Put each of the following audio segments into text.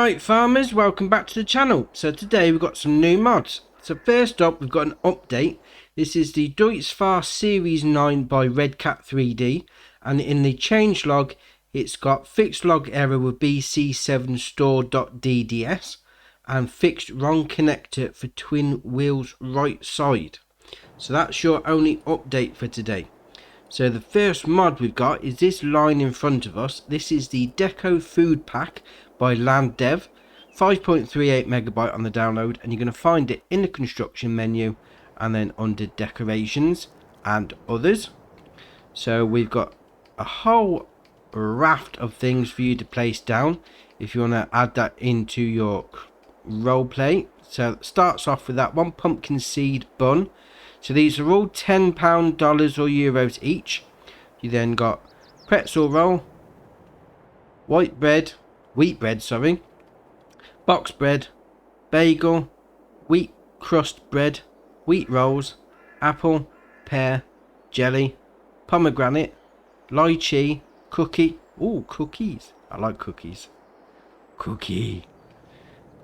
Right farmers, welcome back to the channel. So today we've got some new mods. So first up we've got an update. This is the Deutz Series 9 by Redcat 3D, and in the changelog it's got fixed log error with BC7 store.dds and fixed wrong connector for twin wheels right side. So that's your only update for today. So the first mod we've got is this line in front of us. This is the Deco food pack by Land Dev, 5.38 megabyte on the download, and you're going to find it in the construction menu and then under decorations and others. So we've got a whole raft of things for you to place down if you want to add that into your role play. So it starts off with that one pumpkin seed bun. So these are all £10, dollars or euros each. You then got pretzel roll, wheat bread, box bread, bagel, wheat crust bread, wheat rolls, apple, pear, jelly, pomegranate, lychee, cookie. Ooh, cookies. I like cookies. Cookie.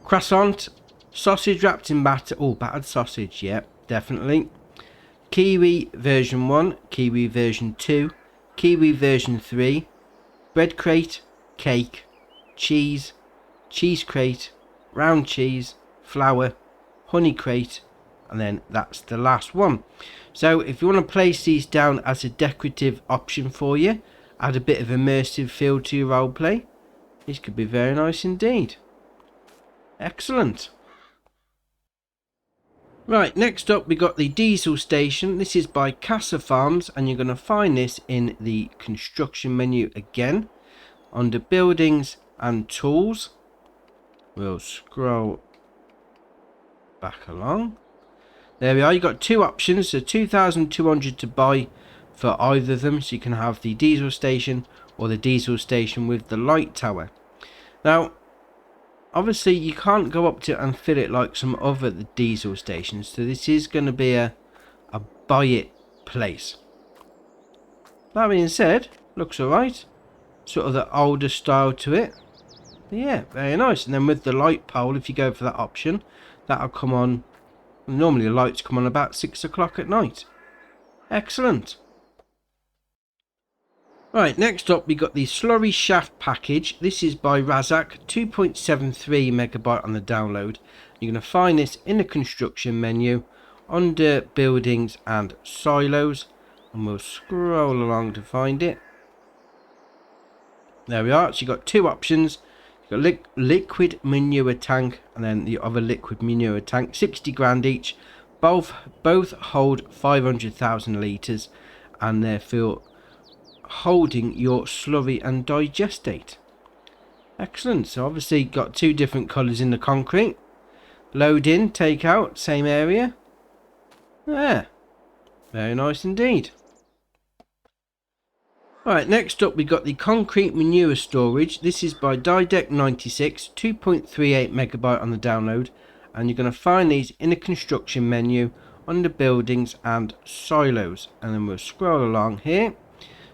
Croissant, sausage wrapped in batter. Oh, battered sausage. Yeah, definitely. Kiwi version 1, kiwi version 2, kiwi version 3, bread crate, cake, cheese, cheese crate, round cheese, flour, honey crate, and then that's the last one. So if you want to place these down as a decorative option for you, add a bit of immersive feel to your roleplay, this could be very nice indeed. Excellent. Right, next up we got the diesel station. This is by Casa Farms, and you're going to find this in the construction menu again under buildings and tools. We'll scroll back along. There we are. You got two options, so 2,200 to buy for either of them, so you can have the diesel station or the diesel station with the light tower. Now obviously you can't go up to it and fill it like some other diesel stations, so this is going to be a buy it place. That being said, looks alright, sort of the older style to it. But yeah, very nice. And then with the light pole, if you go for that option, that'll come on. Normally the lights come on about 6 o'clock at night. Excellent. Right, next up we got the Slurry shaft package. This is by Razak, 2.73 megabyte on the download. You're going to find this in the construction menu under buildings and silos, and we'll scroll along to find it. There we are. So you've got two options. You've got liquid manure tank and then the other liquid manure tank, 60 grand each. Both hold 500,000 litres, and they're for holding your slurry and digestate. Excellent. So obviously got two different colours in the concrete. Load in, take out, same area. There. Very nice indeed. Right, next up we got the concrete manure storage. This is by Didec96, 2.38 megabyte on the download, and you're going to find these in the construction menu under buildings and silos, and then we'll scroll along here.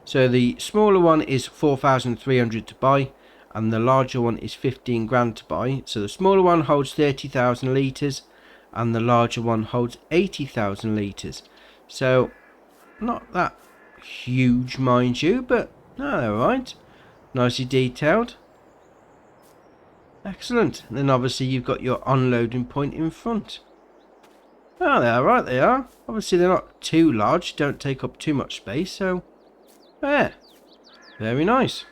So the smaller one is 4,300 to buy, and the larger one is 15 grand to buy. So the smaller one holds 30,000 litres and the larger one holds 80,000 litres. So not that huge, mind you, but no, they're alright. Nicely detailed. Excellent. And then obviously you've got your unloading point in front. Oh, they're alright, they are. Obviously they're not too large, don't take up too much space, so yeah, very nice.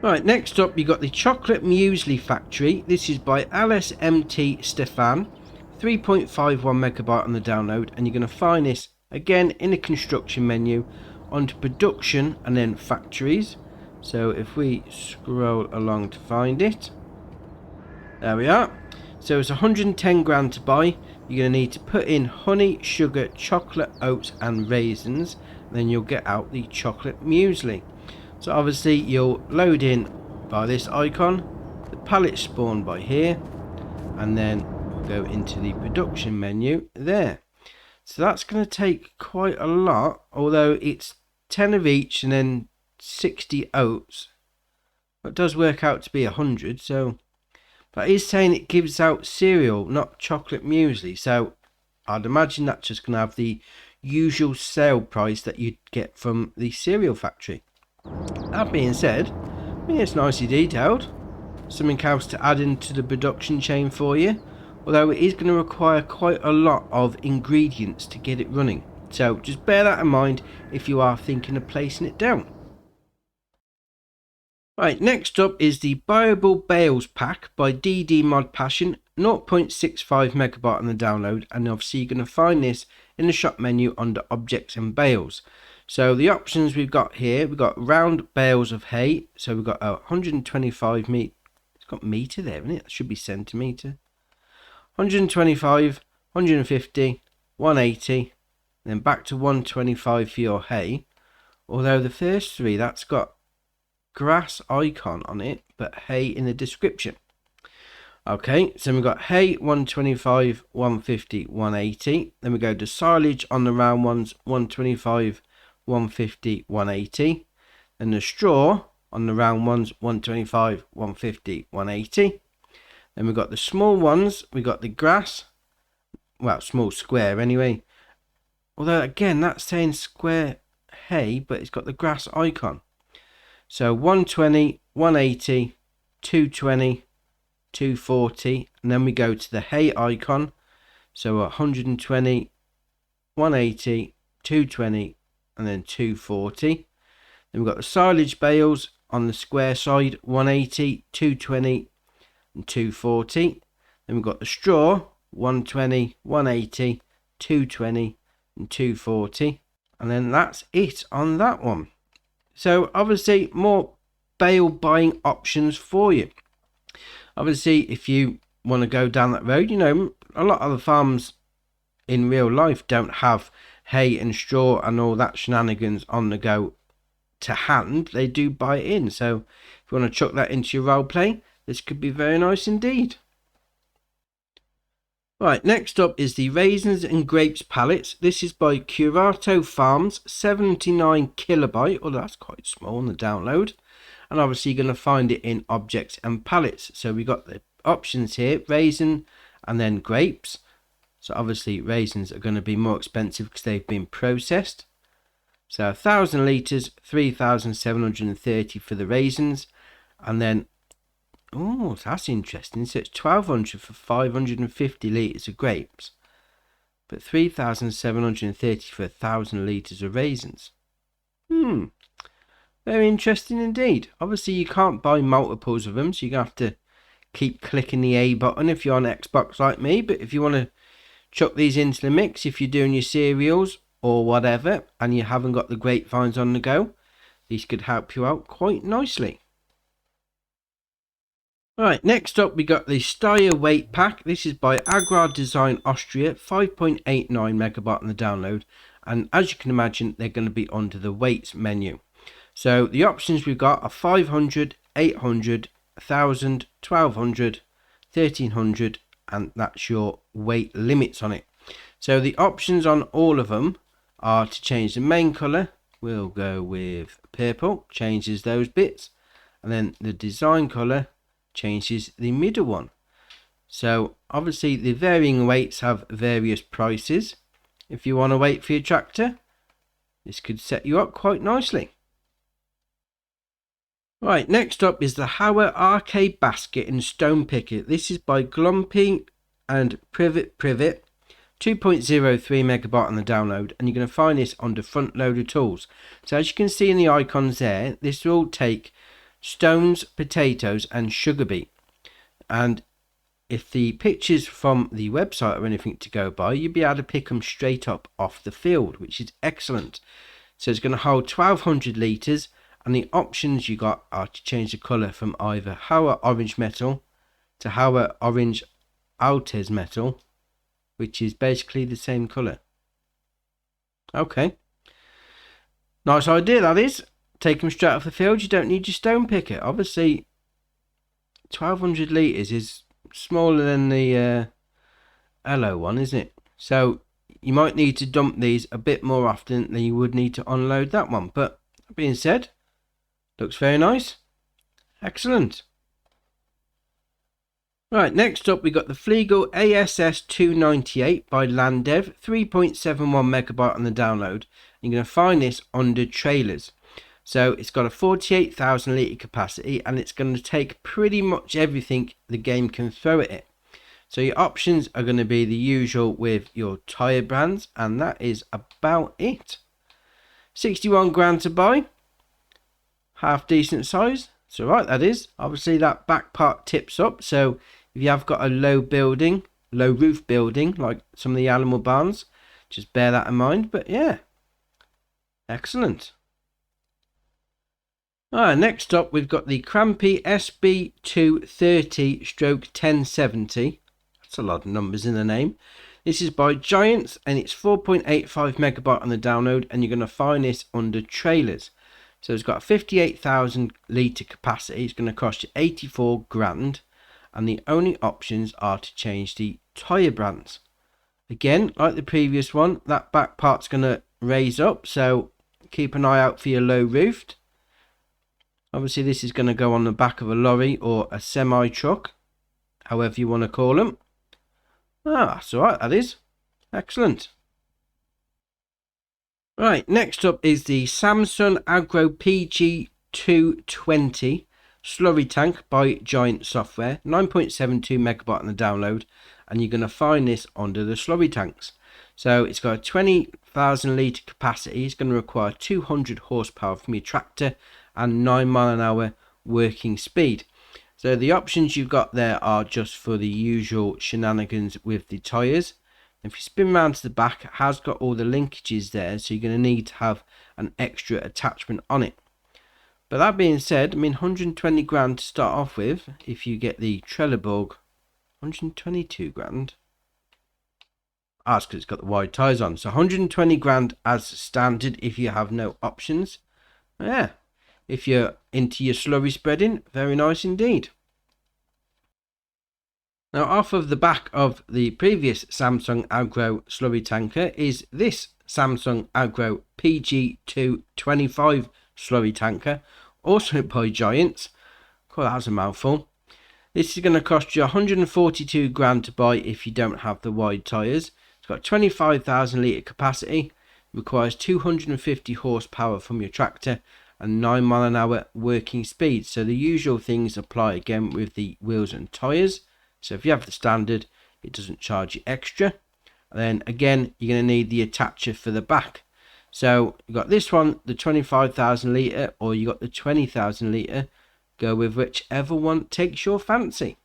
Right, next up you got the chocolate muesli factory. This is by LSMT Stefan, 3.51 megabyte on the download, and you're going to find this again in the construction menu under production and then factories. So if we scroll along to find it, there we are. So it's 110 grand to buy. You're going to need to put in honey, sugar, chocolate, oats and raisins. Then you'll get out the chocolate muesli. So obviously you'll load in by this icon, the pallet spawn by here, and then go into the production menu there. So that's going to take quite a lot, although it's 10 of each and then 60 oats. It does work out to be 100, so, but he's saying it gives out cereal, not chocolate muesli, so I'd imagine that's just going to have the usual sale price that you'd get from the cereal factory. That being said, I mean, it's nicely detailed. Something else to add into the production chain for you, although it is going to require quite a lot of ingredients to get it running, so just bear that in mind if you are thinking of placing it down. Right, next up is the Buyable Bales pack by DD Mod Passion, 0.65 megabyte on the download, and obviously you're going to find this in the shop menu under Objects and Bales. So the options we've got here, we've got round bales of hay, so we've got a 125 meter, it's got meter there, isn't it? That should be centimetre. 125, 150, 180, then back to 125 for your hay, although the first three, that's got grass icon on it, but hay in the description. Okay, so we've got hay 125, 150, 180. Then we go to silage on the round ones, 125, 150, 180. Then the straw on the round ones, 125, 150, 180. Then we've got the small ones, we got the grass, well, small square anyway. Although again, that's saying square hay, but it's got the grass icon. So 120, 180, 220, 240, and then we go to the hay icon. So 120, 180, 220, and then 240. Then we've got the silage bales on the square side, 180, 220, and 240. Then we've got the straw, 120, 180, 220, and 240. And then that's it on that one. So obviously more bale buying options for you. Obviously if you want to go down that road, you know, a lot of the farms in real life don't have hay and straw and all that shenanigans on the go to hand. They do buy it in. So if you want to chuck that into your role play, this could be very nice indeed. Right, next up is the Raisins and Grapes pallets. This is by Curato Farms, 79 kilobyte. Oh, that's quite small on the download. And obviously you're going to find it in Objects and Pallets. So we got the options here, raisin and then grapes. So obviously raisins are going to be more expensive because they've been processed. So 1,000 litres, 3,730 for the raisins. And then, oh, that's interesting. So it's 1,200 for 550 litres of grapes, but 3,730 for 1,000 litres of raisins. Very interesting indeed. Obviously you can't buy multiples of them, so you're going to have to keep clicking the A button if you're on Xbox like me. But if you want to chuck these into the mix, if you're doing your cereals or whatever and you haven't got the grapevines on the go, these could help you out quite nicely. Right, next up we got the Steyr weight pack. This is by AGGRO Design Austria, 5.89 megabyte on the download, and as you can imagine they're going to be under the weights menu. So the options we've got are 500, 800, 1000, 1200, 1300, and that's your weight limits on it. So the options on all of them are to change the main colour. We'll go with purple, changes those bits, and then the design colour changes the middle one. So obviously the varying weights have various prices. If you want to wait for your tractor, this could set you up quite nicely. Right, next up is the Hauer Arcade Basket and Stone Picker. This is by Glumpy and Privet, 2.03 megabyte on the download, and you're going to find this under front loader tools. So as you can see in the icons there, this will take stones, potatoes and sugar beet, and if the pictures from the website are anything to go by, you'll be able to pick them straight up off the field, which is excellent. So it's going to hold 1,200 litres, and the options you got are to change the colour from either Hauer Orange Metal to Hauer Orange Altez Metal, which is basically the same colour. Okay, nice idea that is. Take them straight off the field. You don't need your stone picker. Obviously 1,200 litres is smaller than the Hello one, isn't it? So you might need to dump these a bit more often than you would need to unload that one. But that being said, looks very nice. Excellent. Right, next up we got the Fleegle AS298 by Landev, 3.71 megabyte on the download. You're going to find this under trailers. So it's got a 48,000 litre capacity and it's going to take pretty much everything the game can throw at it. So your options are going to be the usual with your tyre brands, and that is about it. 61 grand to buy, half decent size. It's alright, that is. Obviously that back part tips up, so if you have got a low roof building like some of the animal barns, just bear that in mind. But yeah, excellent. Alright, next up we've got the Crampy SB230/1070. That's a lot of numbers in the name. This is by Giants and it's 4.85 megabyte on the download, and you're going to find this under trailers. So it's got a 58,000 litre capacity. It's going to cost you 84 grand, and the only options are to change the tyre brands. Again, like the previous one, that back part's going to raise up, so keep an eye out for your low roofed. Obviously this is going to go on the back of a lorry or a semi truck, however you want to call them. That's alright, that is. Excellent. Right, next up is the Samsung AGGRO PG220 Slurry Tank by Giant Software, 9.72 megabyte on the download, and you're going to find this under the slurry tanks. So it's got a 20,000 litre capacity. It's going to require 200 horsepower from your tractor and 9 mile an hour working speed. So the options you've got there are just for the usual shenanigans with the tyres. If you spin round to the back, it has got all the linkages there, so you're going to need to have an extra attachment on it. But that being said, I mean 120 grand to start off with. If you get the Trelleborg, 122 grand. That's because it's got the wide tyres on. So 120 grand as standard if you have no options. Yeah, if you're into your slurry spreading, very nice indeed. Now, off of the back of the previous Samsung AGGRO slurry tanker is this Samsung AGGRO PG225 slurry tanker, also by Giants. God, that's a mouthful. This is going to cost you 142 grand to buy if you don't have the wide tyres. It's got 25,000 litre capacity, requires 250 horsepower from your tractor and 9 mile an hour working speed. So the usual things apply again with the wheels and tyres. So if you have the standard, it doesn't charge you extra. And then again, you're going to need the attacher for the back. So you got this one, the 25,000 litre, or you got the 20,000 litre. Go with whichever one takes your fancy.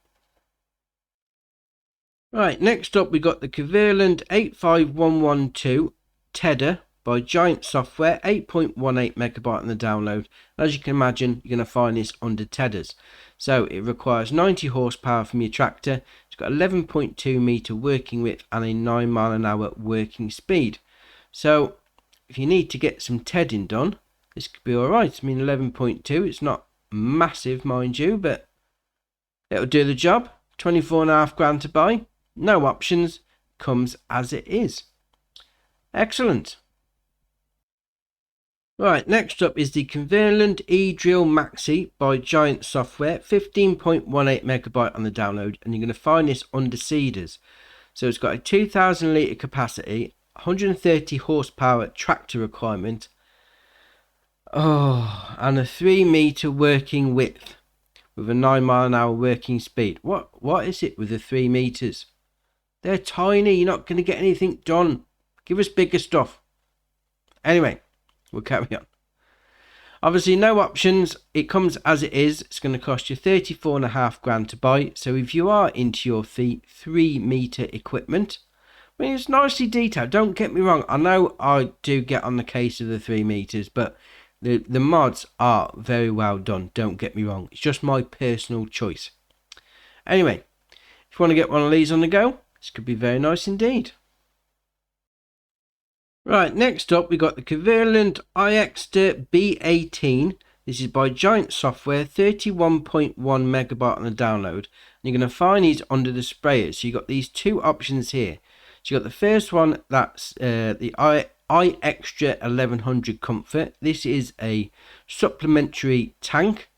Right, next up we got the KVLAND 85112 Tedder by Giant Software, 8.18 megabyte on the download. As you can imagine, you're going to find this under Tedders. So it requires 90 horsepower from your tractor. It's got 11.2 meter working width and a 9 mile an hour working speed. So if you need to get some tedding done, this could be alright. I mean 11.2, it's not massive mind you, but it'll do the job. 24.5 grand to buy. No options, comes as it is. Excellent. Right, next up is the Covalent Edrill Maxi by Giant Software, 15.18 megabyte on the download, and you're going to find this under Cedars. So it's got a 2,000 litre capacity, 130 horsepower tractor requirement, and a 3 meter working width with a 9 mile an hour working speed. What is it with the 3 meters? They're tiny, you're not going to get anything done. Give us bigger stuff. Anyway, we'll carry on. Obviously no options, it comes as it is. It's going to cost you 34.5 grand to buy. So if you are into your 3 meter equipment, I mean it's nicely detailed, don't get me wrong. I know I do get on the case of the 3 meters, but the mods are very well done, don't get me wrong. It's just my personal choice. Anyway, if you want to get one of these on the go, this could be very nice indeed. Right, next up we got the Covalent Ixta B18. This is by Giant Software, 31.1 megabyte on the download. And you're going to find these under the sprayers. So you've got these two options here. So you've got the first one, that's the iXtra 1100 Comfort. This is a supplementary tank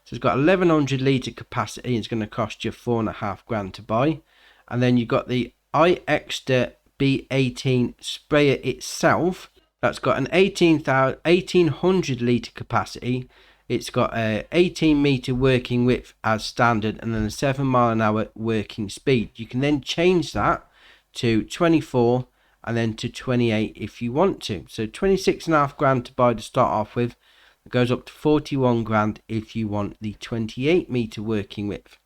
So it's got 1100 litre capacity. It's going to cost you £4.5 to buy. And then you've got the IH Ixta B18 sprayer itself. That's got an 1800 litre capacity. It's got a 18 metre working width as standard, and then a 7 mile an hour working speed. You can then change that to 24 and then to 28 if you want to. So £26.5 to buy to start off with. It goes up to £41 if you want the 28 metre working width.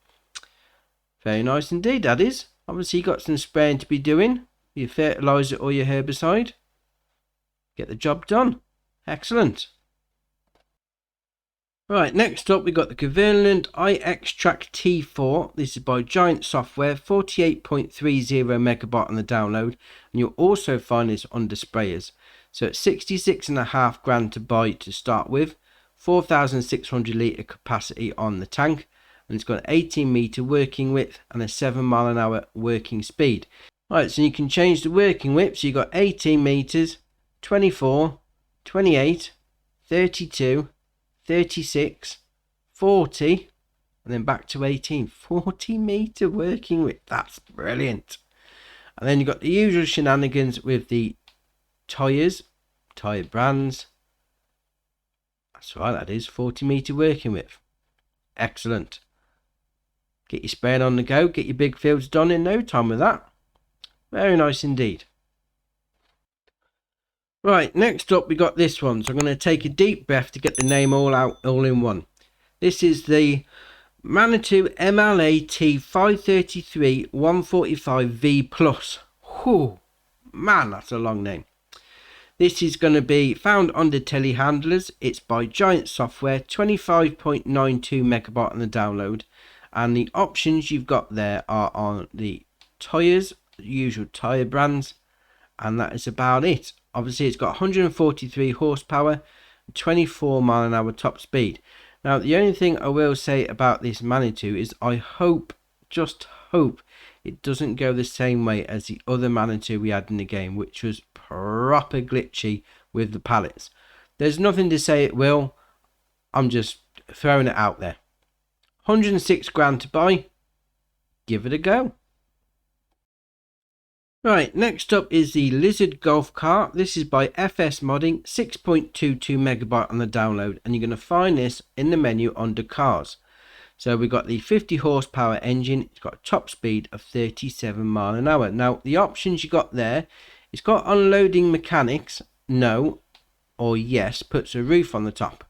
Very nice indeed, that is. Obviously, you've got some spraying to be doing, your fertiliser or your herbicide. Get the job done. Excellent. Right, next up we've got the KVLAND T4. This is by Giant Software, 48.30 megabyte on the download, and you'll also find this under sprayers. So it's £66.5 to buy to start with, 4,600 litre capacity on the tank, and it's got an 18 metre working width and a 7 mile an hour working speed. Right, so you can change the working width. So you've got 18 metres, 24, 28, 32, 36, 40, and then back to 18. 40 metre working width. That's brilliant. And then you've got the usual shenanigans with the tyres, tyre brands. That's right, that is 40 metre working width. Excellent. Get your spraying on the go, get your big fields done in no time with that. Very nice indeed. Right, next up we got this one. So I'm going to take a deep breath to get the name all out all in one. This is the Manitou MLAT 533 145V Plus. Whew, man, that's a long name. This is going to be found under telehandlers. It's by Giant Software, 25.92 megabyte on the download. And the options you've got there are on the tyres, the usual tyre brands. And that is about it. Obviously, it's got 143 horsepower, 24 mile an hour top speed. Now, the only thing I will say about this Manitou is I hope, just hope, it doesn't go the same way as the other Manitou we had in the game, which was proper glitchy with the pallets. There's nothing to say it will. I'm just throwing it out there. £106 to buy. Give it a go. Right, next up is the Lizard Golf Cart. This is by FS Modding, 6.22 megabyte on the download, and you're going to find this in the menu under cars. So we've got the 50 horsepower engine. It's got a top speed of 37 mile an hour. Now, the options you got there, it's got unloading mechanics, no, or yes, puts a roof on the top.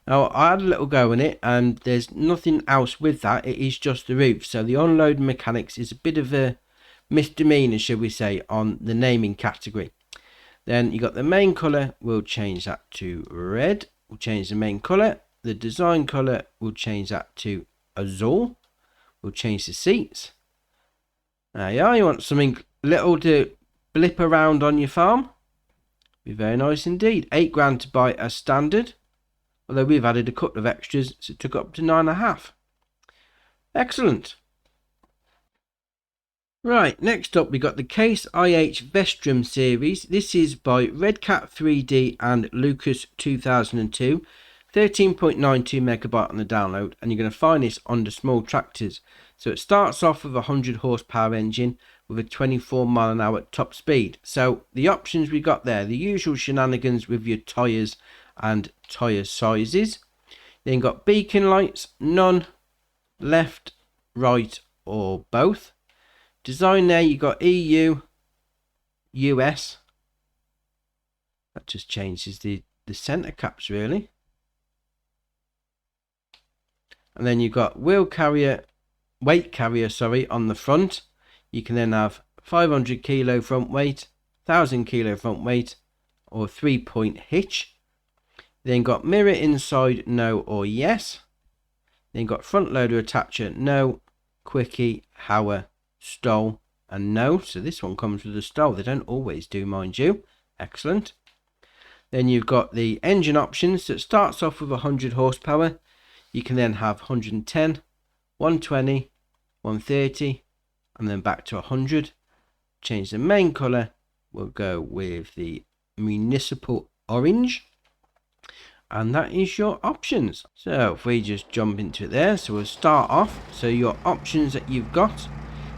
Now, I had a little go in it, and there's nothing else with that. It is just the roof. So the unloading mechanics is a bit of a misdemeanor, should we say, on the naming category. Then you got the main color. We'll change that to red. We'll change the main color. The design color, we'll change that to azure. We'll change the seats. There you are. You want something little to blip around on your farm? Be very nice indeed. £8 to buy as standard, although we've added a couple of extras, so it took up to 9.5. Excellent. Right, next up we got the Case IH Vestrum series. This is by Redcat 3D and Lucas 2002, 13.92 megabyte on the download, and you're going to find this under small tractors. So it starts off with a 100 horsepower engine with a 24 mile an hour top speed. So the options we got there, the usual shenanigans with your tyres and tyre sizes. Then got beacon lights, none, left, right or both. Design there, you got EU, US. That just changes the center caps really. And then you've got weight carrier on the front. You can then have 500 kilo front weight, 1000 kilo front weight, or 3-point hitch. Then got mirror inside, no or yes. Then got front loader attacher, no, quickie, Hauer, stole, and no. So this one comes with a stole. They don't always do, mind you. Excellent. Then you've got the engine options. That starts off with 100 horsepower. You can then have 110, 120, 130, and then back to 100. Change the main color. We'll go with the municipal orange. and that is your options. So if we just jump into it there, so we'll start off. So your options that you've got,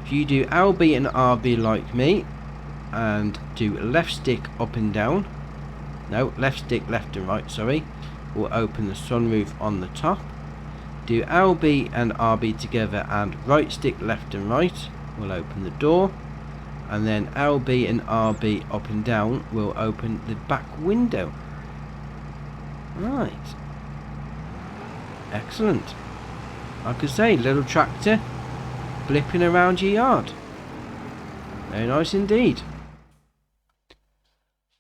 if you do LB and RB like me and do left stick up and down, no, left stick left and right, sorry, we'll open the sunroof on the top. Do LB and RB together and right stick left and right, we'll open the door, and then LB and RB up and down will open the back window. Right, excellent. Like I say, little tractor blipping around your yard. Very nice indeed.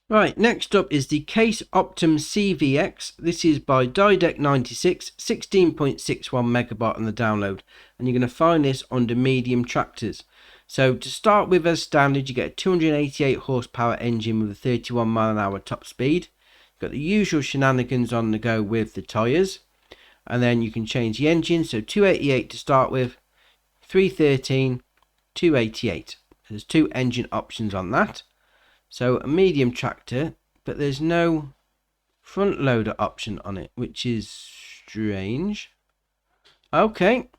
Right, next up is the Case Optum CVX. This is by Deck96, 16.61 megabyte on the download, and you're going to find this under medium tractors. So to start with, as standard, you get a 288 horsepower engine with a 31 mile an hour top speed. You've got the usual shenanigans on the go with the tyres, and then you can change the engine. So 288 to start with, 313, 288. There's two engine options on that. So a medium tractor, but there's no front loader option on it, which is strange. Okay,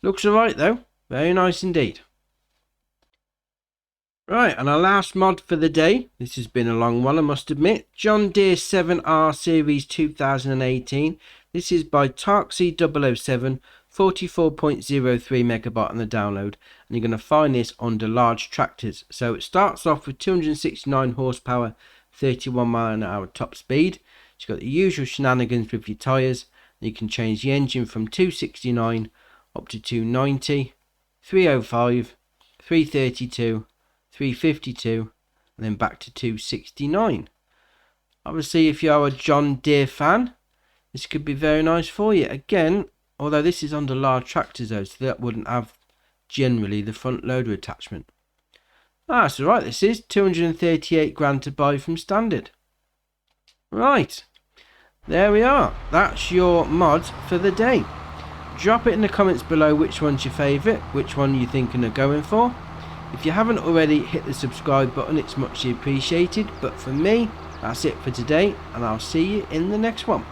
looks alright though, very nice indeed. Right, and our last mod for the day, this has been a long one I must admit, John Deere 7R Series 2018. This is by Tarksy007, 44.03 megabyte on the download, and you're going to find this under large tractors. So it starts off with 269 horsepower, 31 mile an hour top speed. It's got the usual shenanigans with your tyres. You can change the engine from 269 up to 290, 305, 332, 352, and then back to 269. Obviously, if you are a John Deere fan, this could be very nice for you. Again, although this is under large tractors though, so that wouldn't have generally the front loader attachment. That's alright, this is 238 grand to buy from standard. Right, there we are. That's your mod for the day. Drop it in the comments below which one's your favourite, which one you're thinking of going for. If you haven't already, hit the subscribe button, it's muchly appreciated. But for me, that's it for today, and I'll see you in the next one.